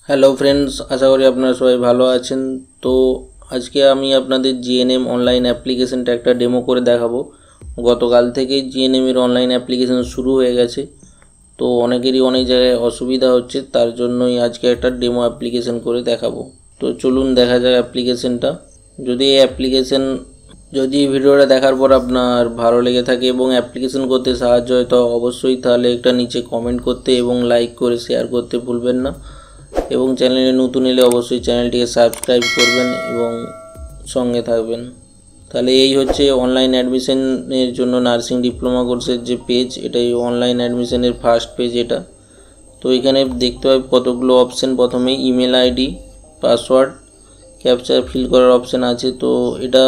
Hello friends, আশা করি আপনারা সবাই ভালো আছেন। তো আজকে আমি আপনাদের জিএনএম অনলাইন অ্যাপ্লিকেশনটা একটা ডেমো করে দেখাবো। গতকাল থেকেই জিএনএমের অনলাইন অ্যাপ্লিকেশন শুরু হয়ে গেছে, তো অনেকেরই অনেক জায়গায় অসুবিধা হচ্ছে, তার জন্যই আজকে একটা ডেমো অ্যাপ্লিকেশন করে দেখাবো। তো চলুন দেখা যাক অ্যাপ্লিকেশনটা। যদি এই ভিডিওটা দেখার পর আপনার ভালো লেগে থাকে এবং অ্যাপ্লিকেশন করতে সাহায্য হয়, তো অবশ্যই তাহলে একটা নিচে কমেন্ট করতে এবং লাইক করে শেয়ার করতে ভুলবেন না। এবং চ্যানেলে নতুন এলে অবশ্যই চ্যানেলটিকে সাবস্ক্রাইব করবেন এবং সঙ্গে থাকবেন। তাহলে এই হচ্ছে অনলাইন অ্যাডমিশনের জন্য নার্সিং ডিপ্লোমা কোর্সের যে পেজ, এটাই অনলাইন অ্যাডমিশনের ফার্স্ট পেজ এটা। তো এখানে দেখতে পাই কতগুলো অপশান। প্রথমে email ID, password, capture feel করার অপশান আছে। তো এটা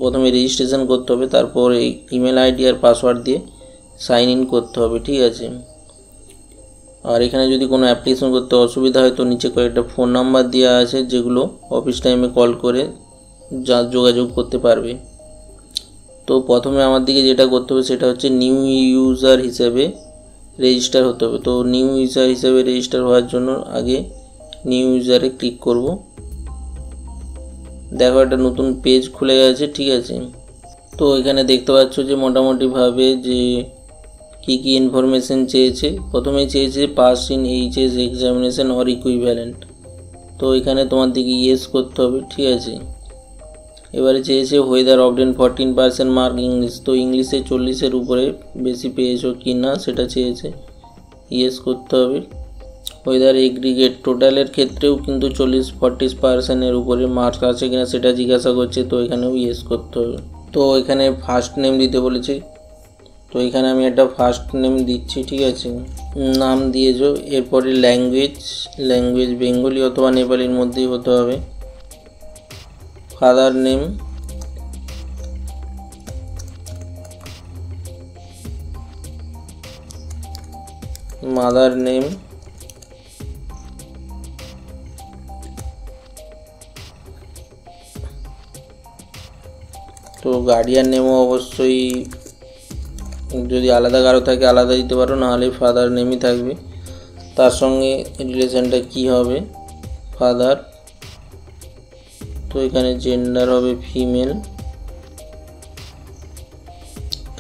প্রথমে রেজিস্ট্রেশন করতে হবে, তারপর এই ইমেল আইডি আর পাসওয়ার্ড দিয়ে সাইন ইন করতে হবে, ঠিক আছে। আর এখানে যদি কোনো অ্যাপ্লিকেশন করতে অসুবিধা হয় তো নিচে কয়েকটা ফোন নাম্বার দেওয়া আছে, যেগুলো অফিস টাইমে কল করে যোগাযোগ করতে পারবে। তো প্রথমে আমার দিকে যেটা করতে হবে সেটা হচ্ছে নিউ ইউজার হিসেবে রেজিস্টার হতে হবে। তো নিউ ইউজার হিসেবে রেজিস্টার হওয়ার জন্য আগে নিউ ইউজারে ক্লিক করব। দেখো একটা নতুন পেজ খুলে গেছে, ঠিক আছে। তো এখানে দেখতে পাচ্ছ যে মোটামুটিভাবে যে কী কী ইনফরমেশান চেয়েছে। প্রথমে চেয়েছে pass in HS examination or equivalent. তো এখানে তোমার দিকে ইয়েস করতে হবে, ঠিক আছে। এবারে চেয়েছে ওয়েদার অবটেন 14% মার্ক ইংলিশ। তো ইংলিশে 40-এর উপরে বেশি পেয়েছো কি না সেটা চেয়েছে, ইয়েস করতে হবে। ওয়েদার এগ্রিগেট টোটালের ক্ষেত্রেও কিন্তু 40-40%-এর উপরে মার্কস আছে কিনা সেটা জিজ্ঞাসা করছে, তো এখানেও ইয়েস করতে হবে। তো এখানে ফার্স্ট নেম দিতে বলেছে, তো এখানে আমি একটা ফার্স্ট নেম দিচ্ছি, ঠিক আছে। নাম দিয়েছো। এরপরে ল্যাঙ্গুয়েজ বেঙ্গলি অথবা নেপালির মধ্যেই হতে হবে। ফাদার নেম, মাদার নেম, তো গার্ডিয়ান নেমও অবশ্যই যদি আলাদা কারো থাকে আলাদা দিতে পারো, নাহলে ফাদার নেমই থাকবে। তার সঙ্গে রিলেশনটা কি হবে, ফাদার। তো এখানে জেন্ডার হবে female,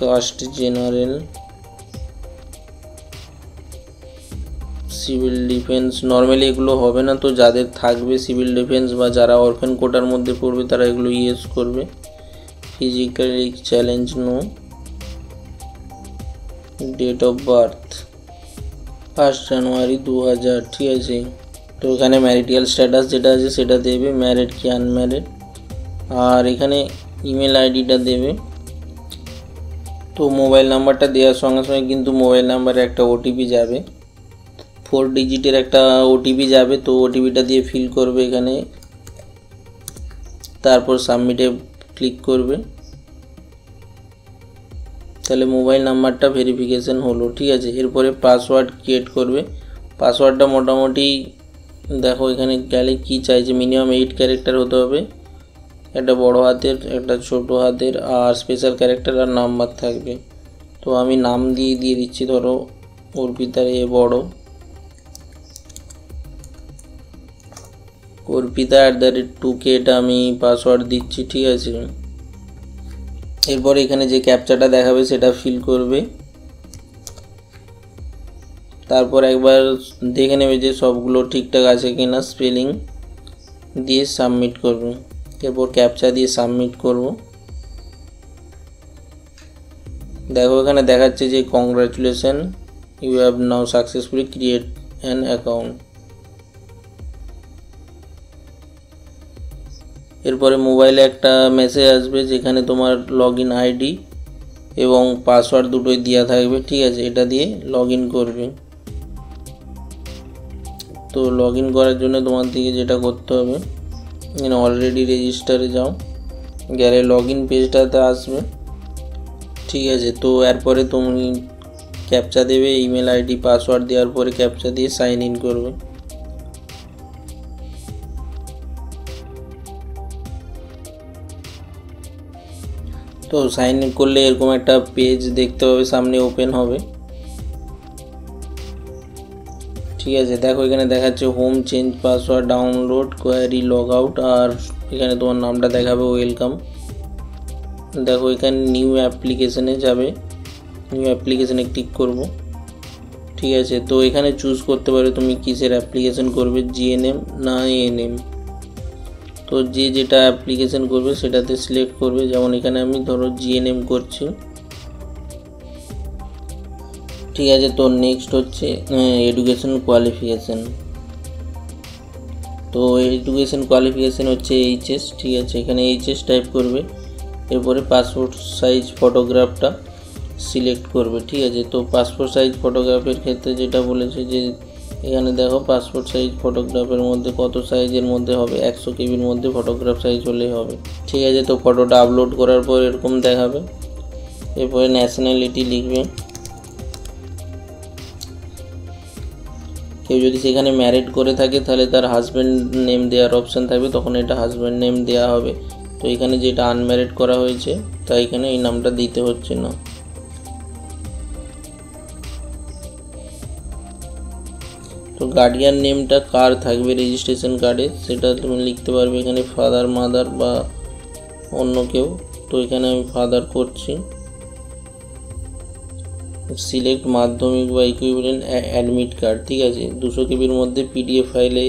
caste general, civil defence. Normally এগুলো হবে না, তো যাদের থাকবে সিভিল ডিফেন্স বা যারা অরফেন কোটার মধ্যে পড়বে তারা এগুলো ইয়েস করবে। Physically challenge no. Date of birth 1 January 2000, ঠিক আছে। তো এখানে ম্যারিটাল স্ট্যাটাস যেটা আছে সেটা দেবে, ম্যারিড কি আনম্যারিড। আর এখানে ইমেল আইডিটা দেবে। তো মোবাইল নাম্বারটা দেওয়ার সঙ্গে সঙ্গে কিন্তু মোবাইল নাম্বারে একটা ওটিপি যাবে, 4 ডিজিটের একটা ওটিপি যাবে। তো ওটিপিটা দিয়ে ফিল করবে এখানে, তারপর সাবমিটে ক্লিক করবে। তাহলে মোবাইল নাম্বারটা ভেরিফিকেশন হলো, ঠিক আছে। এরপরে পাসওয়ার্ড ক্রিয়েট করবে। পাসওয়ার্ডটা মোটামুটি দেখো এখানে গেলে কি চাইছে, মিনিমাম 8 ক্যারেক্টার হতে হবে, একটা বড় হাতের একটা ছোট হাতের আর স্পেশাল ক্যারেক্টার আর নাম্বার থাকবে। তো আমি নাম দিয়ে দিচ্ছি, ধরো অর্পিতার বড়, অর্পিতা @2k, এটা আমি পাসওয়ার্ড দিচ্ছি, ঠিক আছে। এরপর এখানে যে ক্যাপচাটা দেখাবে সেটা ফিল করবে। তারপর একবার দেখে নেবে যে সবগুলো ঠিকঠাক আছে কিনা, স্পেলিং দিয়ে সাবমিট করবে। এরপর ক্যাপচা দিয়ে সাবমিট করব। দেখো এখানে দেখাচ্ছে যে congratulation, you have now successfully create an account. এরপরে মোবাইলে একটা মেসেজ আসবে যেখানে তোমার লগইন আইডি এবং পাসওয়ার্ড দুটোই দেওয়া থাকবে, ঠিক আছে। এটা দিয়ে লগইন করবে। তো লগইন করার জন্য তোমার দিকে যেটা করতে হবে, এখানে অলরেডি রেজিস্টারে যাও, গেলে লগইন পেজটাতে আসবে, ঠিক আছে। তো এরপরে তুমি ক্যাপচা দেবে, ইমেল আইডি পাসওয়ার্ড দেওয়ার পরে ক্যাপচা দিয়ে সাইন ইন করবে। তো সাইন ইন করলে এরকম একটা পেজ দেখতে পাবে সামনে ওপেন হবে, ঠিক আছে, দেখো এখানে দেখাচ্ছে home, change password, download, query, log out, আর এখানে তোমার নামটা দেখাবে ওয়েলকাম। দেখো এখানে নিউ অ্যাপ্লিকেশনে যাবে, নিউ অ্যাপ্লিকেশনে ক্লিক করব। ঠিক আছে, তো এখানে চুজ করতে পারো তুমি কিসের অ্যাপ্লিকেশন করবে, জিএনএম না এএনএম। তো যে যেটা অ্যাপ্লিকেশন করবে সেটাতে সিলেক্ট করবে। যেমন এখানে আমি ধরো জিএনএম করছি। ঠিক আছে, তো নেক্সট হচ্ছে এডুকেশন কোয়ালিফিকেশান। তো এডুকেশন কোয়ালিফিকেশান হচ্ছে এইচএস। ঠিক আছে, এখানে এইচএস টাইপ করবে। এরপরে পাসপোর্ট সাইজ ফটোগ্রাফটা সিলেক্ট করবে। ঠিক আছে, তো পাসপোর্ট সাইজ ফটোগ্রাফের ক্ষেত্রে যেটা বলেছে যে এখানে দেখো পাসপোর্ট সাইজ ফটোগ্রাফের মধ্যে কত সাইজের মধ্যে হবে, 100 কেবির মধ্যে ফটোগ্রাফ সাইজ হলেই হবে। ঠিক আছে, তো ফটোটা আপলোড করার পর এরকম দেখাবে। এরপরে ন্যাশনালিটি লিখবে। কেউ যদি সেখানে ম্যারিড করে থাকে তাহলে তার হাজব্যান্ড নেম দেওয়ার অপশান থাকবে, তখন এটা হাজব্যান্ড নেম দেওয়া হবে। তো এখানে যেটা আনম্যারিড করা হয়েছে তাই এখানে এই নামটা দিতে হচ্ছে না। তো গার্ডিয়ান নেমটা কার থাকবে রেজিস্ট্রেশন কার্ডে সেটা তুমি লিখতে পারবে এখানে, ফাদার, মাদার বা অন্য কেউ। তো এখানে আমি ফাদার করছি। সিলেক্ট মাধ্যমিক বা ইকুইভ্যালেন্ট অ্যাডমিট কার্ড। ঠিক আছে, 200 কেবির মধ্যে পিডিএফ ফাইলে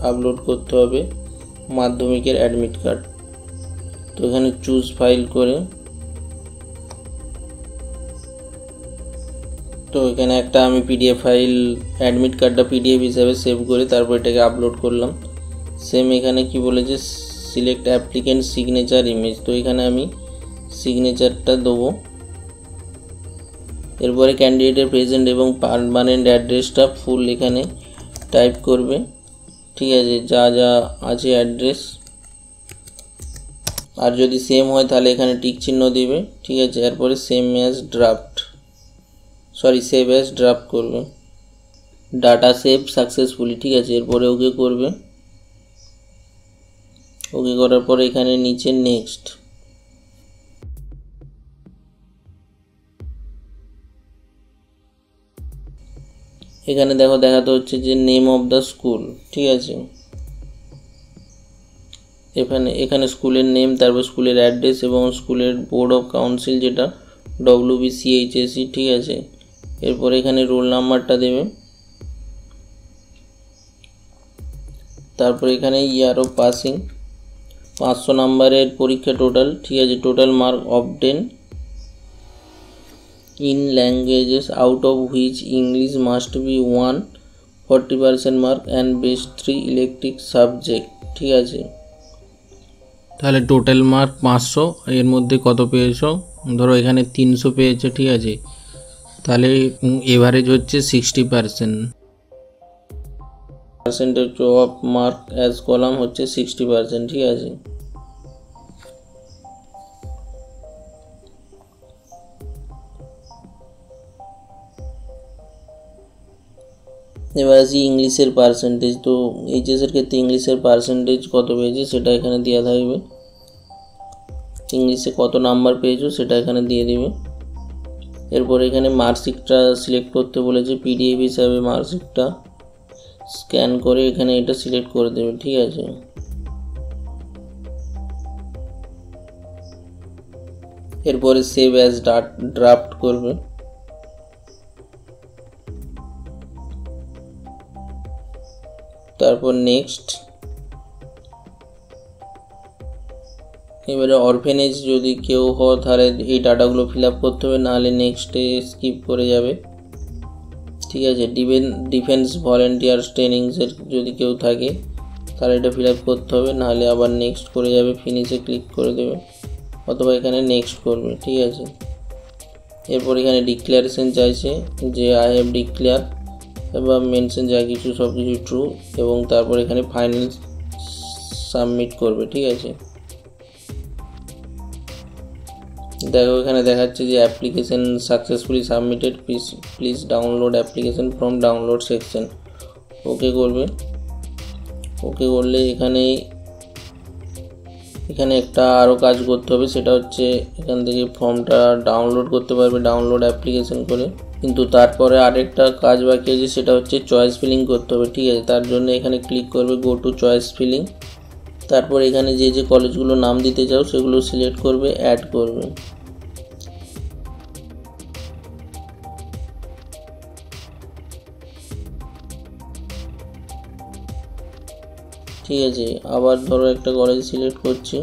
আপলোড করতে হবে মাধ্যমিকের অ্যাডমিট কার্ড। তো এখানে চুজ ফাইল করে, তো এখানে একটা আমি পিডিএফ ফাইল অ্যাডমিট কার্ডটা পিডিএফ হিসাবে সেভ করে তারপর এটাকে আপলোড করলাম। সেম এখানে কি বলেছে, সিলেক্ট অ্যাপ্লিকেন্ট সিগনেচার ইমেজ। তো এখানে আমি সিগনেচারটা দেবো। এরপরে ক্যান্ডিডেটের প্রেজেন্ট এবং পার্মানেন্ট অ্যাড্রেসটা ফুল এখানে টাইপ করবে। ঠিক আছে, যা যা আছে অ্যাড্রেস, আর যদি সেম হয় তাহলে এখানে টিক চিহ্ন দিবে। ঠিক আছে, এরপরে সেভ অ্যাজ ড্রাফট করবে। Data save successfully. ঠিক আছে, এরপরে ওকে করবে। ওকে করার পরে এখানে নিচে নেক্সট। এখানে দেখো দেখাতে হচ্ছে যে নেম অফ দ্য স্কুল। ঠিক আছে, এখানে স্কুলের নেম, তারপর স্কুলের অ্যাড্রেস এবং স্কুলের বোর্ড অফ কাউন্সিল যেটা WBCHSE। ঠিক আছে, এরপর এখানে রোল নাম্বারটা দেবে। তারপর এখানে ইয়ার অফ পাসিং, 500 নাম্বারের পরীক্ষা টোটাল। ঠিক আছে, total mark obtain in languages out of which English must be 1, 40% mark and best 3 electric subject. ঠিক আছে, তাহলে টোটাল মার্ক 500, এর মধ্যে কত পেয়েছো, ধরো এখানে 300 পেয়েছে। ঠিক আছে, তাহলে এভারেজ হচ্ছে 60%। Percentage of mark as column হচ্ছে 60%। ঠিক আছে, এবার আসি ইংলিশের পার্সেন্টেজ। তো এইচএসের ক্ষেত্রে ইংলিশের পার্সেন্টেজ কত পেয়েছে সেটা এখানে দেওয়া থাকবে। ইংলিশে কত নাম্বার পেয়েছো সেটা এখানে দিয়ে দিবে। এরপর এখানে মার্কশিটটা সিলেক্ট করতে বলেছে, পিডিএফ হিসাবে মার্কশিটটা স্ক্যান করে এখানে এটা সিলেক্ট করে দেবে। ঠিক আছে, এরপরে সেভ অ্যাজ ড্রাফট করবে। তারপর নেক্সট। এবারে অরফেনেজ যদি কেউ হয় তাহলে এই ডাটাগুলো ফিল আপ করতে হবে, নাহলে নেক্সটে স্কিপ করে যাবে। ঠিক আছে, ডিফেন্স ভলেন্টিয়ার্স ট্রেনিংসের যদি কেউ থাকে তাহলে এটা ফিল আপ করতে হবে, নাহলে আবার নেক্সট করে যাবে, ফিনিশে ক্লিক করে দেবে অথবা এখানে নেক্সট করবে। ঠিক আছে, এরপর এখানে ডিক্লারেশন চাইছে যে আই হ্যাভ ডিক্লেয়ার বা মেনশন যা কিছু সব কিছু ট্রু, এবং তারপর এখানে ফাইনাল সাবমিট করবে। ঠিক আছে, দেখো এখানে দেখাচ্ছে যে application successfully submitted, please download application from download section. Okay করবে। ওকে করলে এখানে একটা আরও কাজ করতে হবে, সেটা হচ্ছে এখান থেকে ফর্মটা ডাউনলোড করতে পারবে ডাউনলোড অ্যাপ্লিকেশন করে। কিন্তু তারপরে আরেকটা কাজ বাকি আছে, সেটা হচ্ছে চয়েস ফিলিং করতে হবে। ঠিক আছে, তার জন্য এখানে ক্লিক করবে গো টু চয়েস ফিলিং। তারপর এখানে যে যে কলেজগুলো নাম দিতে চাও সেগুলো সিলেক্ট করবে, অ্যাড করবে। ঠিক আছে, আবার ধরো একটা কলেজ সিলেক্ট করছি।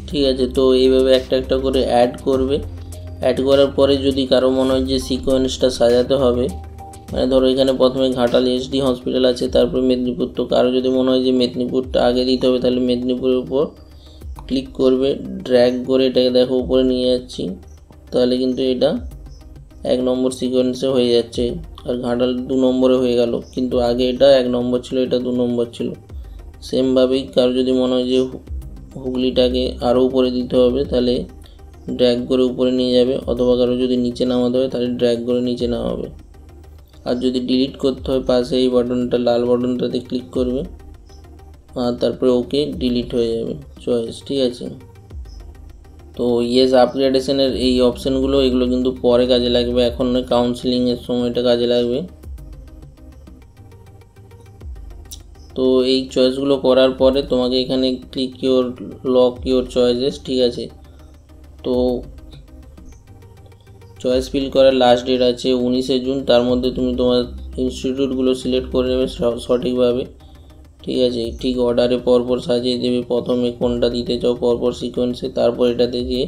ঠিক আছে, তো এইভাবে একটা একটা করে অ্যাড করবে। অ্যাড করার পরে যদি কারো মনে হয় যে সিকোয়েন্সটা সাজাতে হবে, মানে ধরো এখানে প্রথমে ঘাটাল এসডি হসপিটাল আছে, তারপরে মেদিনীপুর, তো কারো যদি মনে হয় যে মেদিনীপুরটা আগে দিতে হবে, তাহলে মেদিনীপুরের উপর ক্লিক করবে, ড্র্যাগ করে এটাকে দেখো উপরে নিয়ে যাচ্ছি, তাহলে কিন্তু এটা 1 নম্বর সিকোয়েন্সে হয়ে যাচ্ছে। আর ঘাটাল 2 নম্বরে হয়ে গেল, কিন্তু আগে এটা 1 নম্বর ছিল, এটা 2 নম্বর ছিল। সেমভাবেই কারো যদি মনে হয় যে হুগলিটাকে আরও উপরে দিতে হবে, তাহলে ড্র্যাগ করে উপরে নিয়ে যাবে, অথবা কারো যদি নিচে নামাতে হবে তাহলে ড্র্যাগ করে নিচে নামাবে। আর যদি ডিলিট করতে হয়, পাশে এই বাটনটা লাল বাটনটাতে ক্লিক করবে, আর তারপরে ওকে, ডিলিট হয়ে যাবে চয়েস। ঠিক আছে, তো ইয়েস আপগ্রেডেশনের এই অপশানগুলো এগুলো কিন্তু পরে কাজে লাগবে, এখন নয়, কাউন্সিলিংয়ের সময়টা কাজে লাগবে। তো এই চয়েসগুলো করার পরে তোমাকে এখানে click your lock your choices. ঠিক আছে, তো চয়েস ফিল করার লাস্ট ডেট আছে 19শে জুন, তার মধ্যে তুমি তোমার ইনস্টিটিউটগুলো সিলেক্ট করে নেবে সঠিকভাবে। ঠিক আছে, ঠিক অর্ডারে পরপর সাজিয়ে দেবে, প্রথমে কোনটা দিতে চাও পরপর সিকোয়েন্সে, তারপর এটাতে গিয়ে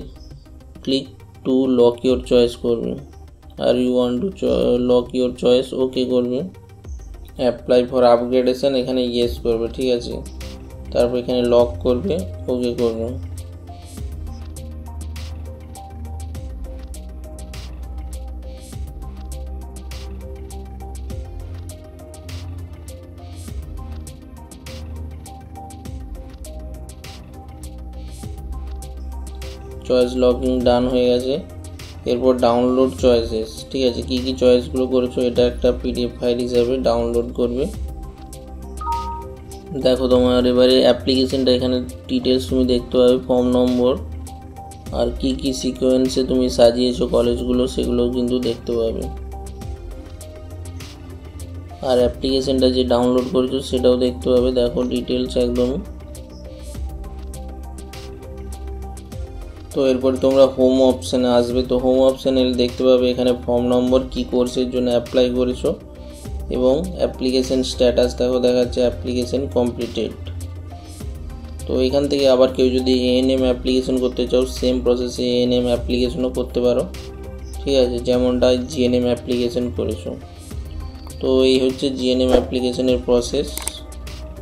click to lock your choice করবে। আর you want to lock your choice, okay করবে। অ্যাপ্লাই ফর আপগ্রেডেশন এখানে ইয়েস করবে। ঠিক আছে, তারপর এখানে লক করবে, ওকে করবে। চয়েস লকিং ডান হয়ে গেছে। এরপর ডাউনলোড চয়েসেস। ঠিক আছে, কী কী চয়েসগুলো করেছো এটা একটা পিডিএফ ফাইল হিসাবে ডাউনলোড করবে। দেখো তোমার এবারে অ্যাপ্লিকেশনটা এখানে ডিটেলস তুমি দেখতে পাবে, ফর্ম নম্বর আর কি কি সিকোয়েন্সে তুমি সাজিয়েছো কলেজগুলো সেগুলো কিন্তু দেখতে পাবে। আর অ্যাপ্লিকেশনটা যে ডাউনলোড করেছো সেটাও দেখতে পাবে, দেখো ডিটেলস একদম। তো এরপর তোমরা হোম অপশানে আসবে, তো হোম অপশানে দেখতে পাবে এখানে ফর্ম নম্বর, কি কোর্সের জন্য অ্যাপ্লাই করেছো, এবং অ্যাপ্লিকেশন স্ট্যাটাস দেখো দেখাচ্ছে অ্যাপ্লিকেশন কমপ্লিটেড। তো এখান থেকে আবার কেউ যদি এএনএম অ্যাপ্লিকেশন করতে চাও, সেম প্রসেসে এএনএম অ্যাপ্লিকেশনও করতে পারো। ঠিক আছে, যেমনটা জিএনএম অ্যাপ্লিকেশন করেছো। তো এই হচ্ছে জিএনএম অ্যাপ্লিকেশনের প্রসেস।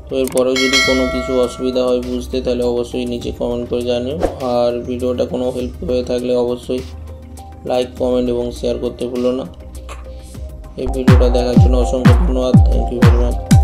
তো এরপরেও যদি কোনো কিছু অসুবিধা হয় বুঝতে, তাহলে অবশ্যই নিচে কমেন্ট করে জানিও। আর ভিডিওটা কোনো হেল্প হয়ে থাকলে অবশ্যই লাইক, কমেন্ট এবং শেয়ার করতে ভুলো না। এই ভিডিওটা দেখার জন্য অসংখ্য ধন্যবাদ। Thank you very much.